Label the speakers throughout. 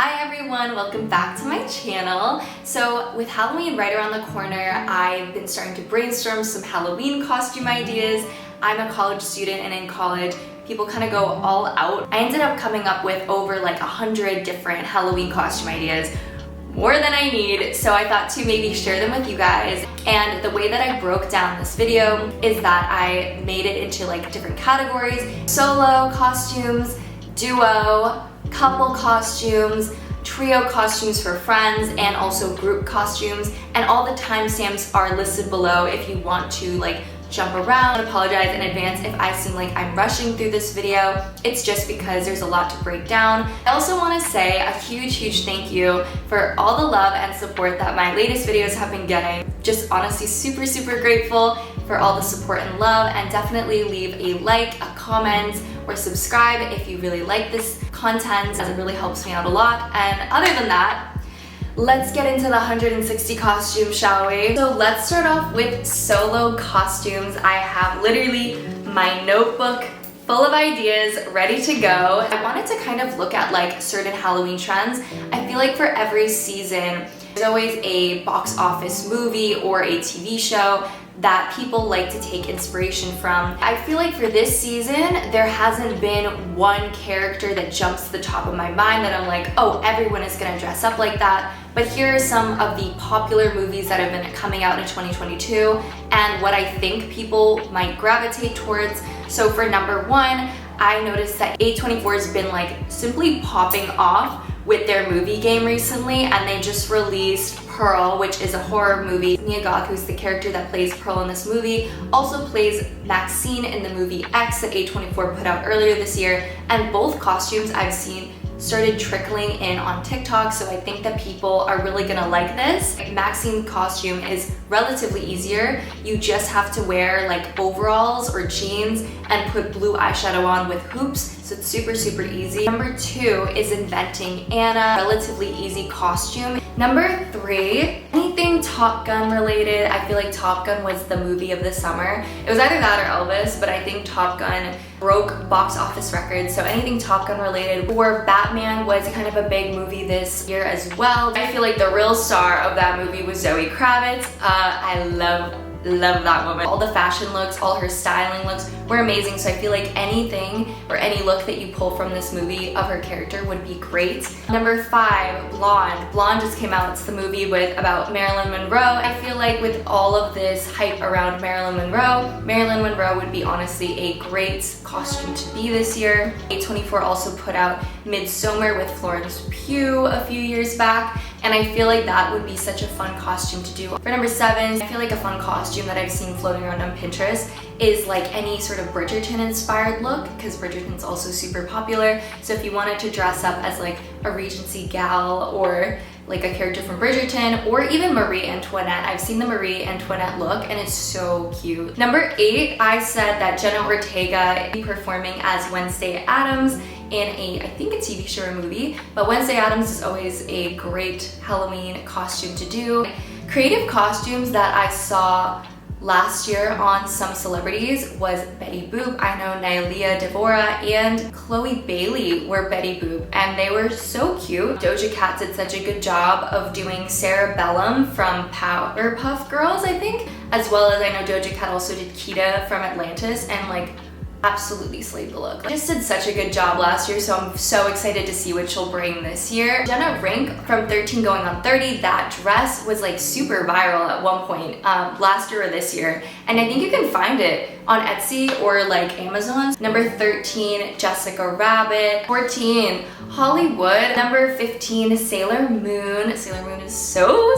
Speaker 1: Hi everyone, welcome back to my channel. So with Halloween right around the corner, I've been starting to brainstorm some Halloween costume ideas. I'm a college student, and in college, people kind of go all out. I ended up coming up with over like 100 different Halloween costume ideas, more than I need, so I thought to maybe share them with you guys. And the way that I broke down this video is that I made it into like different categories: solo costumes, duo, couple costumes, trio costumes for friends, and also group costumes. And all the timestamps are listed below if you want to like jump around. I apologize in advance if I seem like I'm rushing through this video. It's just because there's a lot to break down. I also want to say a huge thank you for all the love and support that my latest videos have been getting. Just honestly super grateful for all the support and love, and definitely leave a like, a comment, or subscribe if you really like this content, as it really helps me out a lot. And other than that, let's get into the 160 costumes, shall we? So let's start off with solo costumes. I have literally my notebook full of ideas ready to go. I wanted to kind of look at like certain Halloween trends. I feel like for every season, there's always a box office movie or a TV show that people like to take inspiration from. I feel like for this season, there hasn't been one character that jumps to the top of my mind that I'm like, oh, everyone is gonna dress up like that. But here are some of the popular movies that have been coming out in 2022 and what I think people might gravitate towards. So for number one, I noticed that A24 has been like simply popping off with their movie game recently, and they just released Pearl, which is a horror movie. Mia Goth, who's the character that plays Pearl in this movie, also plays Maxine in the movie X that A24 put out earlier this year, and both costumes I've seen started trickling in on TikTok, so I think that people are really gonna like this. Maxine's costume is relatively easier. You just have to wear like overalls or jeans and put blue eyeshadow on with hoops, so it's super easy. Number two is Inventing Anna, relatively easy costume. Number three, anything Top Gun related. I feel like Top Gun was the movie of the summer. It was either that or Elvis, but I think Top Gun broke box office records, so anything Top Gun related. Or Batman was kind of a big movie this year as well. I feel like the real star of that movie was Zoe Kravitz. I love that woman. All the fashion looks, all her styling looks were amazing, so I feel like anything or any look that you pull from this movie of her character would be great. Number five, Blonde. Blonde just came out. It's the movie about Marilyn Monroe. I feel like with all of this hype around Marilyn Monroe would be honestly a great costume to be this year. A24 also put out Midsommar with Florence Pugh a few years back, and I feel like that would be such a fun costume to do. For number seven, I feel like a fun costume that I've seen floating around on Pinterest is like any sort of Bridgerton inspired look, because Bridgerton's also super popular. So if you wanted to dress up as like a Regency gal or like a character from Bridgerton, or even Marie Antoinette. I've seen the Marie Antoinette look and it's so cute. Number eight, I said that Jenna Ortega be performing as Wednesday Addams in I think a TV show or movie, but Wednesday Addams is always a great Halloween costume to do. Creative costumes that I saw last year on some celebrities was Betty Boop. I know Nailia Devora and Chloe Bailey were Betty Boop, and they were so cute. Doja Cat did such a good job of doing Sarah Bellum from Powerpuff Girls, I think, as well as I know Doja Cat also did Kita from Atlantis, and like absolutely slayed the look. I just did such a good job last year, so I'm so excited to see what she'll bring this year. Jenna Rink from 13 Going on 30, that dress was like super viral at one point last year or this year, and I think you can find it on Etsy or like Amazon. Number 13, Jessica Rabbit. 14, Hollywood. Number 15, Sailor Moon. Sailor Moon is so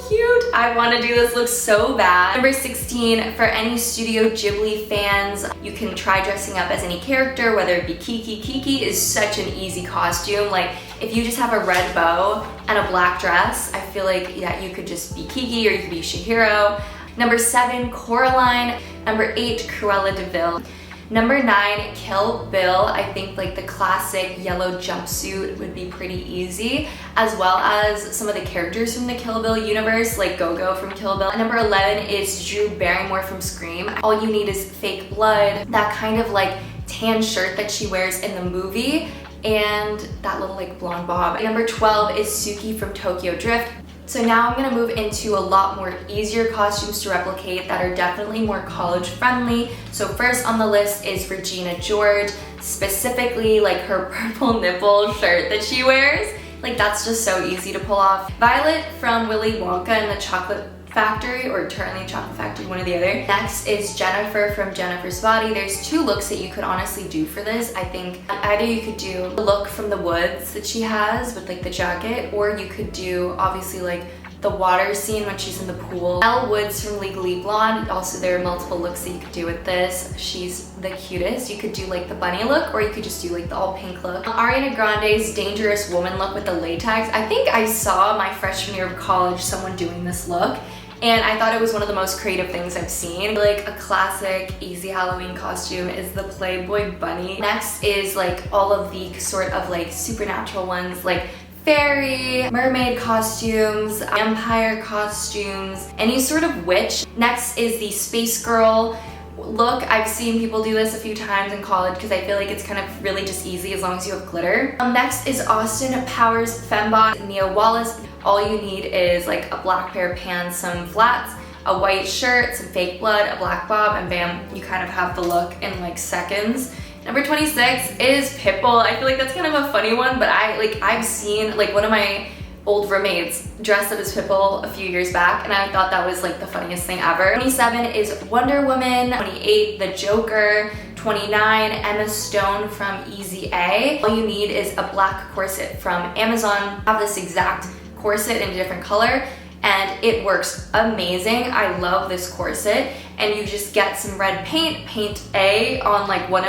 Speaker 1: cute. I want to do this look so bad. Number 16, for any Studio Ghibli fans, you can try dressing up as any character, whether it be Kiki. Kiki is such an easy costume. Like if you just have a red bow and a black dress, I feel like yeah, you could just be Kiki or you could be Chihiro. Number 7, Coraline. Number 8, Cruella de Vil. Number 9, Kill Bill. I think like the classic yellow jumpsuit would be pretty easy, as well as some of the characters from the Kill Bill universe, like Go-Go from Kill Bill. Number 11 is Drew Barrymore from Scream. All you need is fake blood, that kind of like tan shirt that she wears in the movie. and that little like blonde bob. Number 12 is Suki from Tokyo Drift. So now I'm gonna move into a lot more easier costumes to replicate that are definitely more college friendly. So first on the list is Regina George, specifically like her purple nipple shirt that she wears. Like that's just so easy to pull off. Violet from Willy Wonka and the Chocolate Factory, or Charlie Chocolate Factory, one or the other. Next is Jennifer from Jennifer's Body. There's two looks that you could honestly do for this. I think either you could do the look from the woods that she has with like the jacket, or you could do obviously like the water scene when she's in the pool. Elle Woods from Legally Blonde. Also, there are multiple looks that you could do with this. She's the cutest. You could do like the bunny look, or you could just do like the all pink look. Ariana Grande's Dangerous Woman look with the latex. I think I saw my freshman year of college someone doing this look, and I thought it was one of the most creative things I've seen. Like a classic easy Halloween costume is the Playboy bunny. Next is like all of the sort of like supernatural ones, like fairy, mermaid costumes, vampire costumes, any sort of witch. Next is the Space Girl look. I've seen people do this a few times in college because I feel like it's kind of really just easy as long as you have glitter. Next is Austin Powers Fembot, Mia Wallace. All you need is like a black pair of pants, some flats, a white shirt, some fake blood, a black bob, and bam, you kind of have the look in like seconds. Number 26 is Pitbull. I feel like that's kind of a funny one, but I've seen like one of my old roommates dressed up as Pitbull a few years back, and I thought that was like the funniest thing ever. 27 is Wonder Woman. 28, The Joker. 29, Emma Stone from Easy A. All you need is a black corset from Amazon. I have this exact corset in a different color, and it works amazing. I love this corset, and you just get some red paint A on like one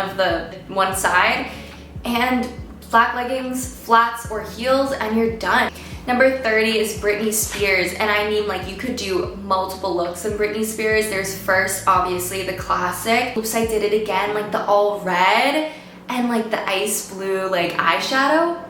Speaker 1: side, and black leggings, flats, or heels, and you're done. Number 30 is Britney Spears, and I mean like you could do multiple looks in Britney Spears. There's first obviously the classic. Oops, I did it again, like the all red and like the ice blue like eyeshadow.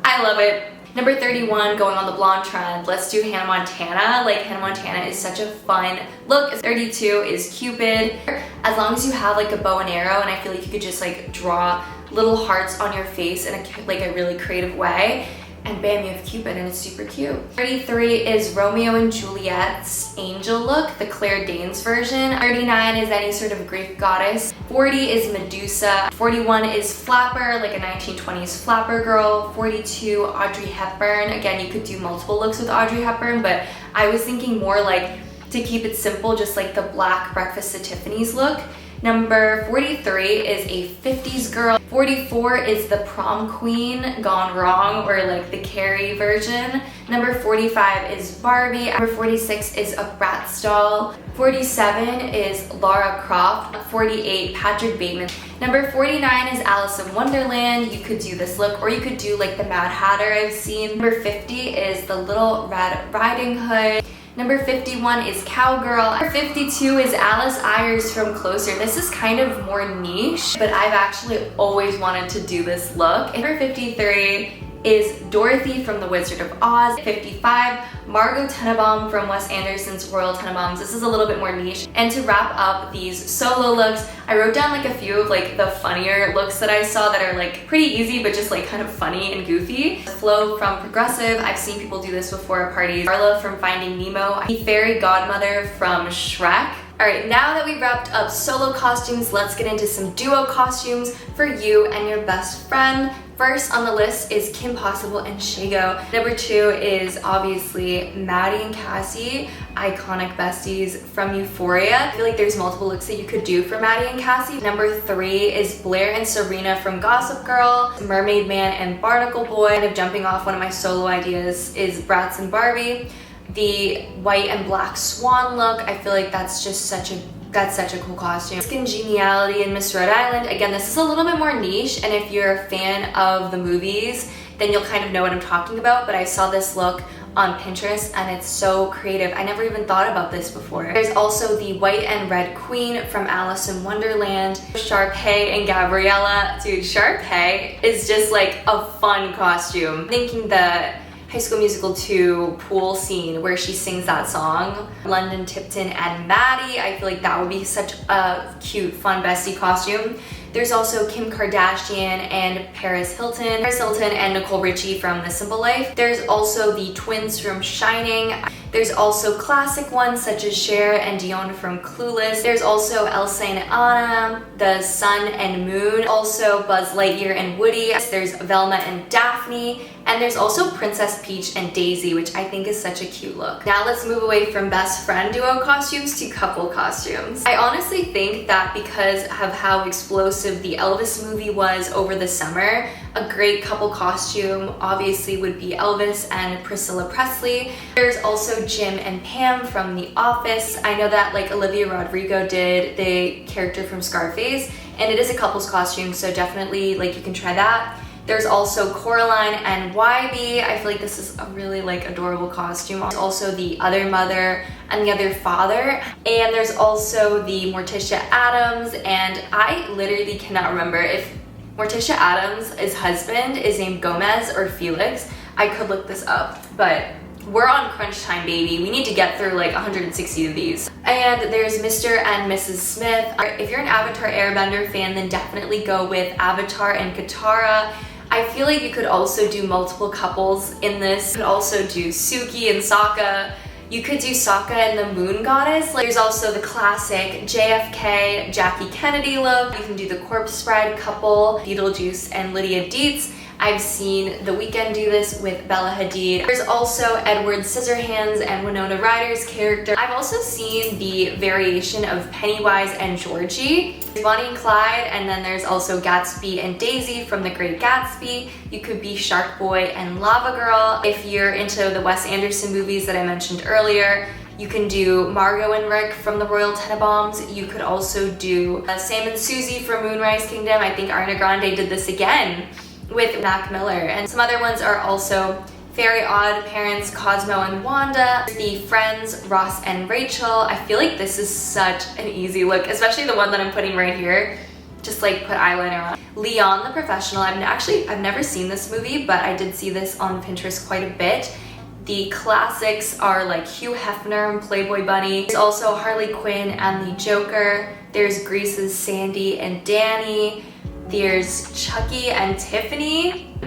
Speaker 1: I love it. Number 31, going on the blonde trend, let's do Hannah Montana. Like Hannah Montana is such a fun look. 32 is Cupid. As long as you have like a bow and arrow, and I feel like you could just like draw little hearts on your face in a really creative way, and bam, you have Cupid, and it's super cute. 33 is Romeo and Juliet's angel look, the Claire Danes version. 39 is any sort of Greek goddess. 40 is Medusa. 41 is Flapper, like a 1920s flapper girl. 42, Audrey Hepburn. Again, you could do multiple looks with Audrey Hepburn, but I was thinking more like to keep it simple, just like the black Breakfast at Tiffany's look. Number 43 is a 50s girl. 44 is the prom queen gone wrong, or like the Carrie version. Number 45 is Barbie. Number 46 is a Bratz doll. 47 is Lara Croft. 48, Patrick Bateman. Number 49 is Alice in Wonderland. You could do this look, or you could do like the Mad Hatter I've seen. Number 50 is the Little Red Riding Hood. Number 51 is Cowgirl. Number 52 is Alice Ayers from Closer. This is kind of more niche, but I've actually always wanted to do this look. Number 53 is Dorothy from The Wizard of Oz. 55, Margot Tenenbaum from Wes Anderson's Royal Tenenbaums. This is a little bit more niche. And to wrap up these solo looks, I wrote down like a few of like the funnier looks that I saw that are like pretty easy but just like kind of funny and goofy. Flo from Progressive, I've seen people do this before at parties. Carla from Finding Nemo. The Fairy Godmother from Shrek. Alright, now that we've wrapped up solo costumes, let's get into some duo costumes for you and your best friend. First on the list is Kim Possible and Shago. Number 2 is obviously Maddie and Cassie, iconic besties from Euphoria. I feel like there's multiple looks that you could do for Maddie and Cassie. Number 3 is Blair and Serena from Gossip Girl, Mermaid Man and Barnacle Boy. Kind of jumping off one of my solo ideas is Bratz and Barbie. The white and black swan look, I feel like that's just such a cool costume. Congeniality in Miss Rhode Island. Again, this is a little bit more niche, and if you're a fan of the movies, then you'll kind of know what I'm talking about, but I saw this look on Pinterest and it's so creative. I never even thought about this before. There's also the white and red queen from Alice in Wonderland. Sharpay and Gabriella. Dude, Sharpay is just like a fun costume. I'm thinking the High School Musical 2 pool scene where she sings that song. London Tipton and Maddie, I feel like that would be such a cute, fun bestie costume. There's also Kim Kardashian and Paris Hilton and Nicole Richie from The Simple Life. There's also the twins from Shining. There's also classic ones such as Cher and Dion from Clueless. There's also Elsa and Anna, the Sun and Moon, also Buzz Lightyear and Woody. There's Velma and Daphne, and there's also Princess Peach and Daisy, which I think is such a cute look. Now let's move away from best friend duo costumes to couple costumes. I honestly think that because of how explosive the Elvis movie was over the summer, a great couple costume obviously would be Elvis and Priscilla Presley. There's also Jim and Pam from The Office. I know that like Olivia Rodrigo did the character from Scarface, and it is a couple's costume, so definitely like you can try that. There's also Coraline and YB. I feel like this is a really like adorable costume. There's also the other mother and the other father. And there's also the Morticia Addams, and I literally cannot remember if Morticia Addams' husband is named Gomez or Felix. I could look this up, but we're on crunch time, baby. We need to get through like 160 of these. And there's Mr. and Mrs. Smith. If you're an Avatar Airbender fan, then definitely go with Avatar and Katara. I feel like you could also do multiple couples in this. You could also do Suki and Sokka. You could do Sokka and the Moon Goddess. Like, there's also the classic JFK, Jackie Kennedy look. You can do the Corpse Bride couple, Beetlejuice and Lydia Dietz. I've seen The Weeknd do this with Bella Hadid. There's also Edward Scissorhands and Winona Ryder's character. I've also seen the variation of Pennywise and Georgie. There's Bonnie and Clyde, and then there's also Gatsby and Daisy from The Great Gatsby. You could be Shark Boy and Lava Girl. If you're into the Wes Anderson movies that I mentioned earlier, you can do Margot and Rick from the Royal Tenenbaums. You could also do Sam and Susie from Moonrise Kingdom. I think Ariana Grande did this again with Mac Miller. And some other ones are also Very Odd Parents, Cosmo and Wanda, the Friends, Ross and Rachel. I feel like this is such an easy look, especially the one that I'm putting right here. Just like put eyeliner on. Leon the Professional. I've never seen this movie, but I did see this on Pinterest quite a bit. The classics are like Hugh Hefner and Playboy Bunny. There's also Harley Quinn and the Joker. There's Grease's Sandy and Danny. There's Chucky and Tiffany.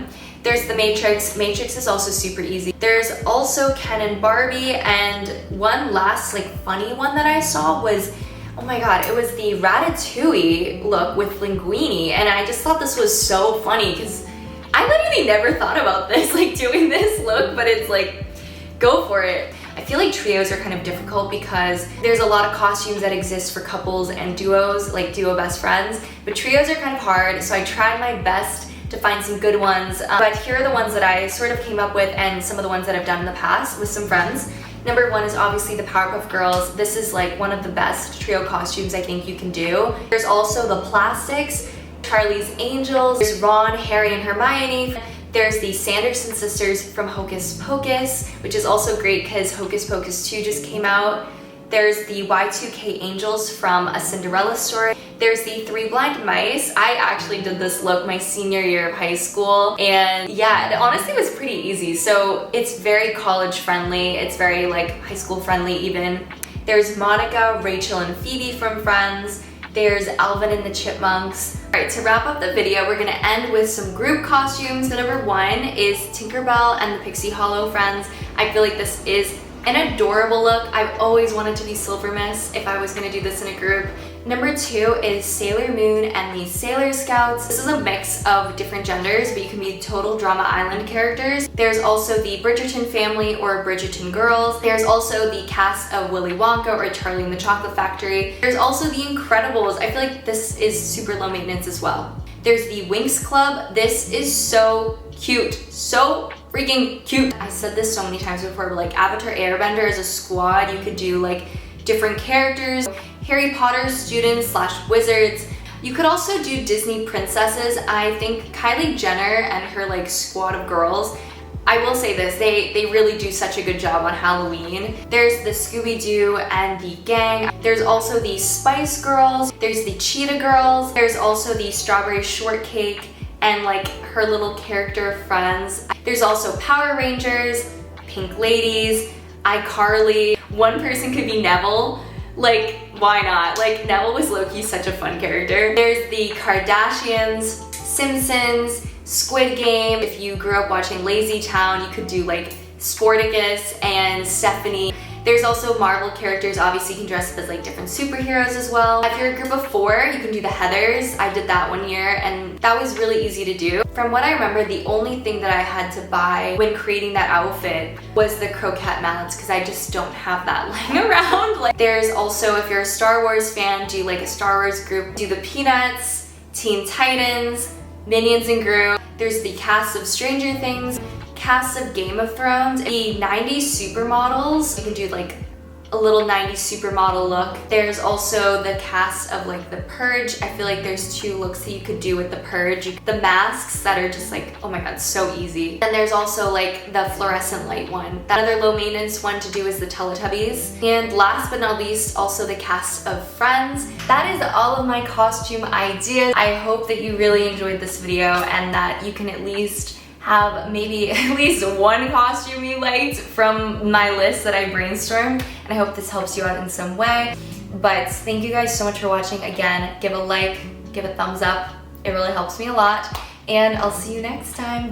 Speaker 1: There's The Matrix. Matrix is also super easy. There's also Ken and Barbie, and one last like funny one that I saw was, oh my god, it was the Ratatouille look with Linguini, and I just thought this was so funny because I literally never thought about this, like doing this look, but it's like, go for it. I feel like trios are kind of difficult because there's a lot of costumes that exist for couples and duos, like duo best friends, but trios are kind of hard, so I tried my best to find some good ones, but here are the ones that I sort of came up with and some of the ones that I've done in the past with some friends. Number one is obviously the Powerpuff Girls. This is like one of the best trio costumes I think you can do. There's also the Plastics, Charlie's Angels, there's Ron, Harry, and Hermione. There's the Sanderson sisters from Hocus Pocus, which is also great because Hocus Pocus 2 just came out. There's the Y2K Angels from A Cinderella Story. There's the Three Blind Mice. I actually did this look my senior year of high school, and yeah, it honestly was pretty easy. So it's very college friendly. It's very like high school friendly even. There's Monica, Rachel, and Phoebe from Friends. There's Alvin and the Chipmunks. All right, to wrap up the video, we're gonna end with some group costumes. So number one is Tinkerbell and the Pixie Hollow Friends. I feel like this is an adorable look. I've always wanted to be Silver Miss if I was gonna do this in a group. Number two is Sailor Moon and the Sailor Scouts. This is a mix of different genders, but you can be total Drama Island characters. There's also the Bridgerton family or Bridgerton girls. There's also the cast of Willy Wonka or Charlie and the Chocolate Factory. There's also the Incredibles. I feel like this is super low maintenance as well. There's the Winx Club. This is so cute, so freaking cute. I said this so many times before, but like Avatar Airbender as a squad, you could do like different characters. Harry Potter students slash wizards. You could also do Disney princesses. I think Kylie Jenner and her like squad of girls, I will say this, they really do such a good job on Halloween. There's the Scooby-Doo and the gang. There's also the Spice Girls. There's the Cheetah Girls. There's also the Strawberry Shortcake and like her little character friends. There's also Power Rangers, Pink Ladies, iCarly. One person could be Neville. Like, why not? Like, Neville was low-key such a fun character. There's the Kardashians, Simpsons, Squid Game. If you grew up watching Lazy Town, you could do like Sporticus and Stephanie. There's also Marvel characters. Obviously, you can dress up as like different superheroes as well. If you're a group of 4, you can do the Heathers. I did that one year and that was really easy to do. From what I remember, the only thing that I had to buy when creating that outfit was the croquette mallets because I just don't have that lying around. Like, there's also, if you're a Star Wars fan, do like a Star Wars group, do the Peanuts, Teen Titans, Minions and Gru. There's the cast of Stranger Things, cast of Game of Thrones, the 90s supermodels. You can do like a little 90s supermodel look. There's also the cast of like The Purge. I feel like there's 2 looks that you could do with The Purge. The masks that are just like, oh my god, so easy. And there's also like the fluorescent light one. That other low maintenance one to do is the Teletubbies. And last but not least, also the cast of Friends. That is all of my costume ideas. I hope that you really enjoyed this video and that you can at least have maybe at least one costume you liked from my list that I brainstormed, and I hope this helps you out in some way. But thank you guys so much for watching. Again, give a like, give a thumbs up. It really helps me a lot, and I'll see you next time.